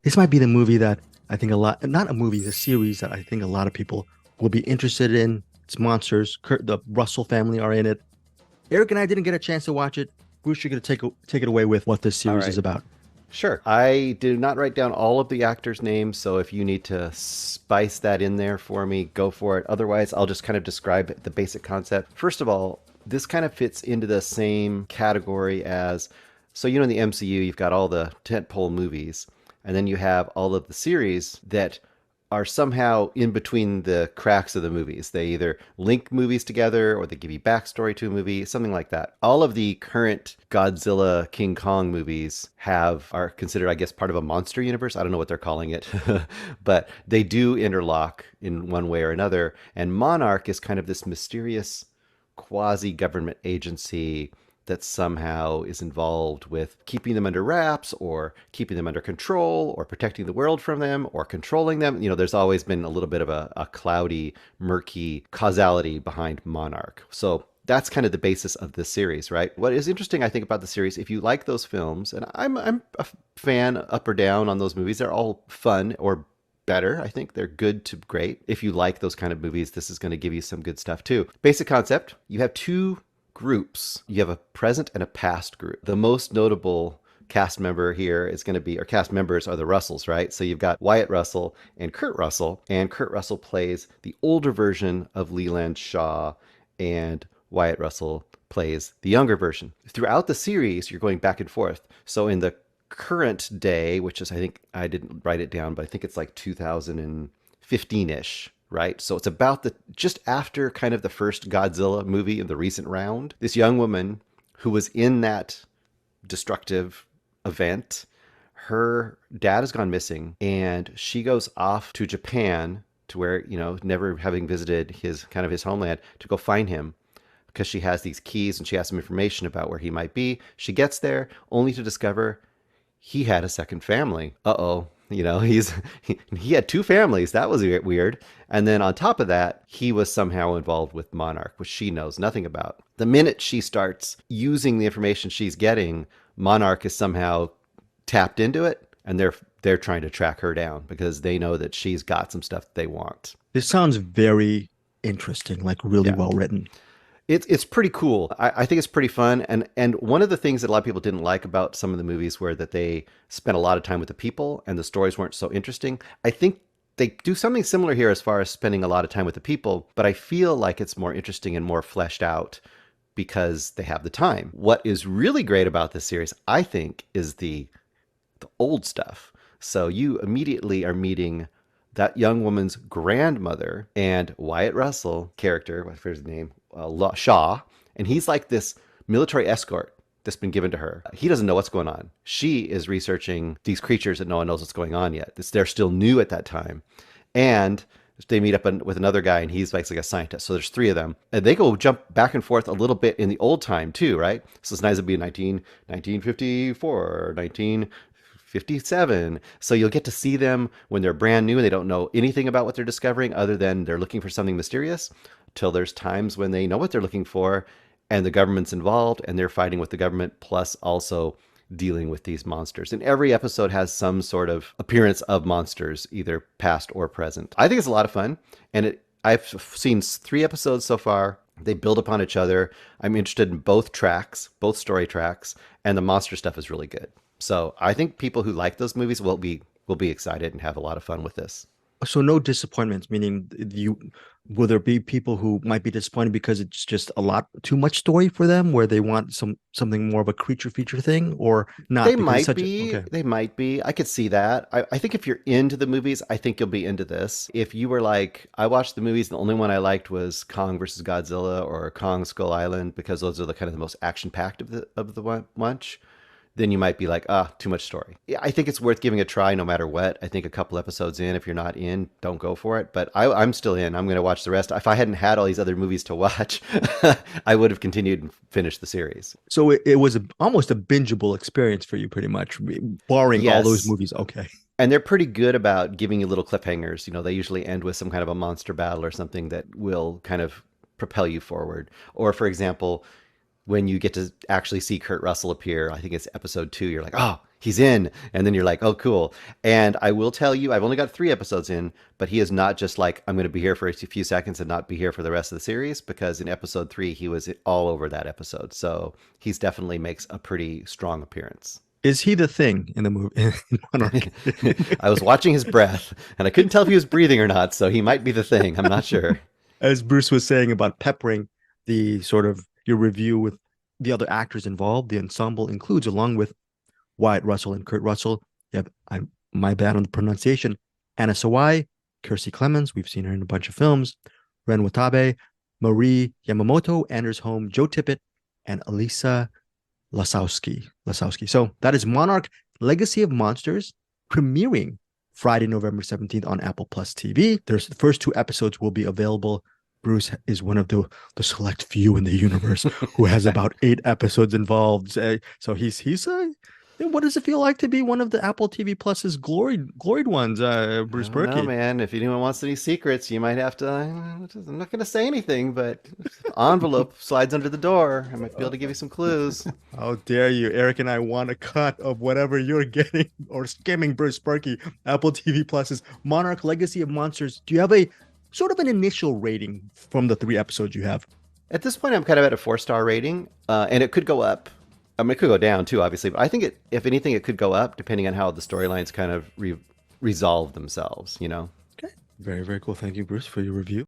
This might be the movie that I think a lot, not a movie, the series that I think a lot of people will be interested in. It's monsters. The Russell family are in it. Eric and I didn't get a chance to watch it. Bruce, you're going to take it away with what this All series is right. about. Sure. I did not write down all of the actors' names, so if you need to spice that in there for me, go for it. Otherwise, I'll just kind of describe the basic concept. First of all, this kind of fits into the same category as, so in the MCU, you've got all the tentpole movies, and then you have all of the series that are somehow in between the cracks of the movies. They either link movies together or they give you backstory to a movie, something like that. All of the current Godzilla, King Kong movies are considered, I guess, part of a monster universe. I don't know what they're calling it, but they do interlock in one way or another. And Monarch is kind of this mysterious quasi-government agency that somehow is involved with keeping them under wraps or keeping them under control or protecting the world from them or controlling them. There's always been a little bit of a cloudy, murky causality behind Monarch. So that's kind of the basis of this series, right? What is interesting, I think, about the series, if you like those films, and I'm a fan up or down on those movies, they're all fun or better. I think they're good to great. If you like those kind of movies, this is going to give you some good stuff too. Basic concept, you have two groups. You have a present and a past group. The most notable cast member here is going to be, or cast members are the Russells, right? So you've got Wyatt Russell and Kurt Russell, and Kurt Russell plays the older version of Leland Shaw, and Wyatt Russell plays the younger version. Throughout the series, you're going back and forth. So in the current day, which is, I think, I didn't write it down, but I think it's like 2015-ish, right? So it's about just after kind of the first Godzilla movie in the recent round. This young woman who was in that destructive event, her dad has gone missing, and she goes off to Japan, to where, never having visited his homeland, to go find him because she has these keys and she has some information about where he might be. She gets there only to discover he had a second family. Uh-oh. He had two families. That was weird. And then on top of that, he was somehow involved with Monarch, which she knows nothing about. The minute she starts using the information she's getting, Monarch is somehow tapped into it, and they're trying to track her down because they know that she's got some stuff that they want. This sounds very interesting, like really Yeah. well written. It's pretty cool. I think it's pretty fun. And one of the things that a lot of people didn't like about some of the movies were that they spent a lot of time with the people and the stories weren't so interesting. I think they do something similar here as far as spending a lot of time with the people, but I feel like it's more interesting and more fleshed out because they have the time. What is really great about this series, I think, is the old stuff. So you immediately are meeting that young woman's grandmother and Wyatt Russell character, what's his name, Shaw, and he's like this military escort that's been given to her. He doesn't know what's going on. She is researching these creatures that no one knows what's going on yet. They're still new at that time, and they meet up with another guy, and he's like a scientist. So there's three of them, and they go jump back and forth a little bit in the old time too, right? So it's nice to be 1954, 1957. So you'll get to see them when they're brand new and they don't know anything about what they're discovering other than they're looking for something mysterious, till there's times when they know what they're looking for and the government's involved and they're fighting with the government, plus also dealing with these monsters. And every episode has some sort of appearance of monsters, either past or present. I think it's a lot of fun, and I've seen 3 episodes so far. They build upon each other. I'm interested in both tracks, both story tracks, and the monster stuff is really good. So I think people who like those movies will be excited and have a lot of fun with this. So no disappointments, meaning will there be people who might be disappointed because it's just a lot too much story for them, where they want something more of a creature feature thing, or They not because it's might such a be. okay. They might be. I could see that. I think if you're into the movies, I think you'll be into this. If you were like, I watched the movies, and the only one I liked was Kong versus Godzilla or Kong Skull Island because those are the kind of the most action packed of the bunch, then you might be like, too much story. Yeah, I think it's worth giving a try no matter what. I think a couple episodes in, if you're not in, don't go for it. But I'm still in. I'm going to watch the rest. If I hadn't had all these other movies to watch, I would have continued and finished the series. So it was almost a bingeable experience for you, pretty much, barring all those Yes. movies. Okay. And they're pretty good about giving you little cliffhangers. They usually end with some kind of a monster battle or something that will kind of propel you forward. Or, for example, when you get to actually see Kurt Russell appear, I think it's episode 2, you're like, oh, he's in, and then you're like, oh, cool. And I will tell you, I've only got 3 episodes in, but he is not just like, I'm going to be here for a few seconds and not be here for the rest of the series, because in episode 3 he was all over that episode, so he's definitely makes a pretty strong appearance. Is he the thing in the movie in Monarch? I was watching his breath, and I couldn't tell if he was breathing or not, so he might be the thing. I'm not sure. As Bruce was saying about peppering the sort of your review with the other actors involved, the ensemble includes, along with Wyatt Russell and Kurt Russell. Yep, I'm my bad on the pronunciation. Anna Sawai, Kiersey Clemens, we've seen her in a bunch of films. Ren Watabe, Marie Yamamoto, Anders Holm, Joe Tippett, and Elisa Lasowski. So that is Monarch: Legacy of Monsters, premiering Friday, November 17th on Apple Plus TV. There's the first 2 episodes will be available. Bruce is one of the select few in the universe who has about 8 episodes involved. So he's what does it feel like to be one of the Apple TV Plus's gloried ones, I Bruce don't know, Purkey? man. If anyone wants any secrets, you might have to. I'm not going to say anything, but envelope slides under the door. I might be able to give you some clues. How dare you? Eric and I want a cut of whatever you're getting or skimming Bruce Purkey, Apple TV Plus's Monarch: Legacy of Monsters. Do you have a sort of an initial rating from the 3 episodes you have? At this point, I'm kind of at a 4-star rating, and it could go up. I mean, it could go down too, obviously. But I think if anything, it could go up depending on how the storylines kind of resolve themselves. Okay. Very, very cool. Thank you, Bruce, for your review.